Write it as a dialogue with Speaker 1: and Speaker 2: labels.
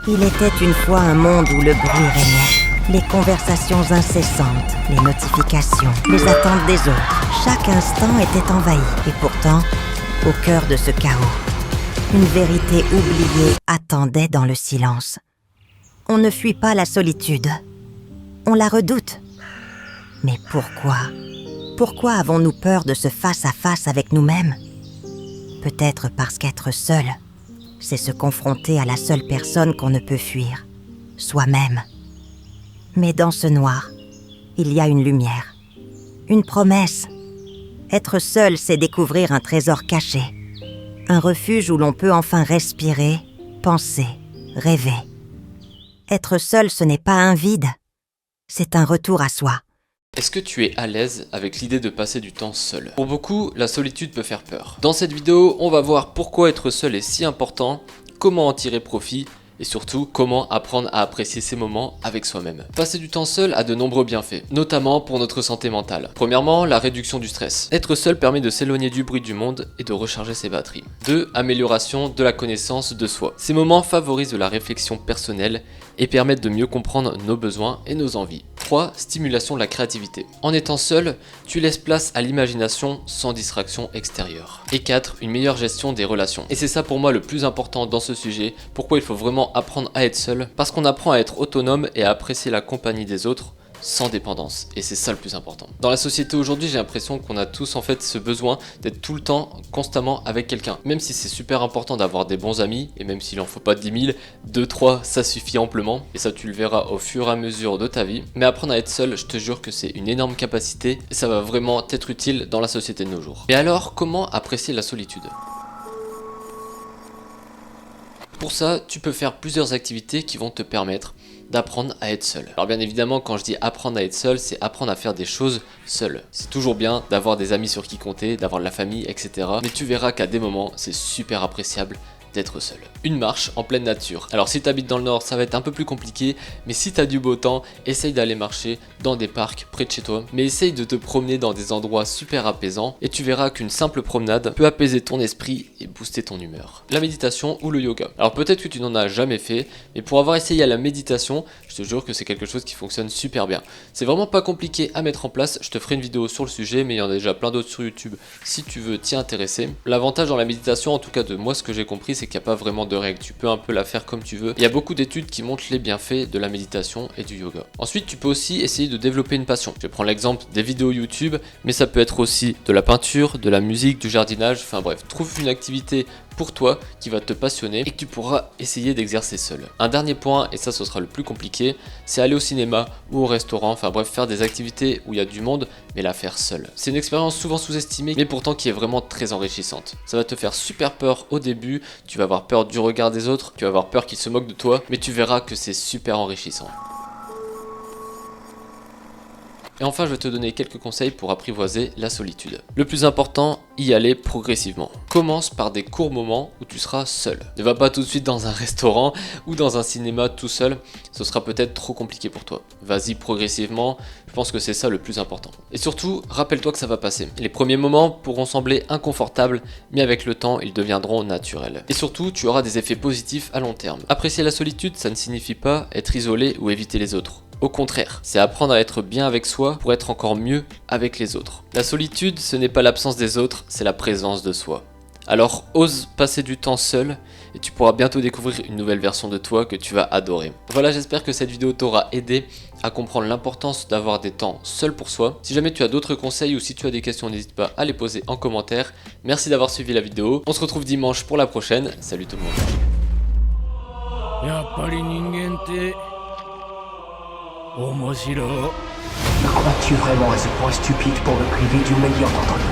Speaker 1: Il était une fois un monde où le bruit régnait. Les conversations incessantes, les notifications, les attentes des autres. Chaque instant était envahi. Et pourtant, au cœur de ce chaos, une vérité oubliée attendait dans le silence. On ne fuit pas la solitude. On la redoute. Mais pourquoi ? Pourquoi avons-nous peur de ce face-à-face avec nous-mêmes ? Peut-être parce qu'être seul, c'est se confronter à la seule personne qu'on ne peut fuir, soi-même. Mais dans ce noir, il y a une lumière, une promesse. Être seul, c'est découvrir un trésor caché, un refuge où l'on peut enfin respirer, penser, rêver. Être seul, ce n'est pas un vide, c'est un retour à soi.
Speaker 2: Est-ce que tu es à l'aise avec l'idée de passer du temps seul ? Pour beaucoup, la solitude peut faire peur. Dans cette vidéo, on va voir pourquoi être seul est si important, comment en tirer profit, et surtout, comment apprendre à apprécier ces moments avec soi-même. Passer du temps seul a de nombreux bienfaits, notamment pour notre santé mentale. Premièrement, la réduction du stress. Être seul permet de s'éloigner du bruit du monde et de recharger ses batteries. 2. Amélioration de la connaissance de soi. Ces moments favorisent la réflexion personnelle et permettent de mieux comprendre nos besoins et nos envies. 3. Stimulation de la créativité. En étant seul, tu laisses place à l'imagination sans distraction extérieure. Et 4. Une meilleure gestion des relations. Et c'est ça pour moi le plus important dans ce sujet, pourquoi il faut vraiment apprendre à être seul, parce qu'on apprend à être autonome et à apprécier la compagnie des autres sans dépendance, et c'est ça le plus important. Dans la société aujourd'hui, j'ai l'impression qu'on a tous en fait ce besoin d'être tout le temps, constamment avec quelqu'un. Même si c'est super important d'avoir des bons amis, et même s'il en faut pas 10 000, 2, 3, ça suffit amplement, et ça tu le verras au fur et à mesure de ta vie. Mais apprendre à être seul, je te jure que c'est une énorme capacité, et ça va vraiment être utile dans la société de nos jours. Et alors, comment apprécier la solitude ? Pour ça, tu peux faire plusieurs activités qui vont te permettre d'apprendre à être seul. Alors bien évidemment, quand je dis apprendre à être seul, c'est apprendre à faire des choses seul. C'est toujours bien d'avoir des amis sur qui compter, d'avoir de la famille, etc. Mais tu verras qu'à des moments, c'est super appréciable d'être seul. Une marche en pleine nature. Alors si tu habites dans le nord, ça va être un peu plus compliqué, mais si tu as du beau temps, essaye d'aller marcher dans des parcs près de chez toi, mais essaye de te promener dans des endroits super apaisants et tu verras qu'une simple promenade peut apaiser ton esprit et booster ton humeur. La méditation ou le yoga. Alors peut-être que tu n'en as jamais fait, mais pour avoir essayé la méditation, je te jure que c'est quelque chose qui fonctionne super bien. C'est vraiment pas compliqué à mettre en place, je te ferai une vidéo sur le sujet, mais il y en a déjà plein d'autres sur YouTube si tu veux t'y intéresser. L'avantage dans la méditation, en tout cas de moi ce que j'ai compris, c'est qu'il n'y a pas vraiment de règles, tu peux un peu la faire comme tu veux. Il y a beaucoup d'études qui montrent les bienfaits de la méditation et du yoga. Ensuite, tu peux aussi essayer de développer une passion. Je prends l'exemple des vidéos YouTube, mais ça peut être aussi de la peinture, de la musique, du jardinage, enfin bref, trouve une activité pour toi qui va te passionner et que tu pourras essayer d'exercer seul. Un dernier point, et ça ce sera le plus compliqué, c'est aller au cinéma ou au restaurant, enfin bref, faire des activités où il y a du monde, mais la faire seul. C'est une expérience souvent sous-estimée, mais pourtant qui est vraiment très enrichissante. Ça va te faire super peur au début, tu vas avoir peur du regard des autres, tu vas avoir peur qu'ils se moquent de toi, mais tu verras que c'est super enrichissant. Et enfin, je vais te donner quelques conseils pour apprivoiser la solitude. Le plus important, y aller progressivement. Commence par des courts moments où tu seras seul. Ne va pas tout de suite dans un restaurant ou dans un cinéma tout seul, ce sera peut-être trop compliqué pour toi. Vas-y progressivement, je pense que c'est ça le plus important. Et surtout, rappelle-toi que ça va passer. Les premiers moments pourront sembler inconfortables, mais avec le temps, ils deviendront naturels. Et surtout, tu auras des effets positifs à long terme. Apprécier la solitude, ça ne signifie pas être isolé ou éviter les autres. Au contraire, c'est apprendre à être bien avec soi pour être encore mieux avec les autres. La solitude, ce n'est pas l'absence des autres, c'est la présence de soi. Alors ose passer du temps seul et tu pourras bientôt découvrir une nouvelle version de toi que tu vas adorer. Voilà, j'espère que cette vidéo t'aura aidé à comprendre l'importance d'avoir des temps seuls pour soi. Si jamais tu as d'autres conseils ou si tu as des questions, n'hésite pas à les poser en commentaire. Merci d'avoir suivi la vidéo. On se retrouve dimanche pour la prochaine. Salut tout le monde.
Speaker 3: Me crois-tu vraiment à ce point stupide pour me priver du meilleur d'entre nous?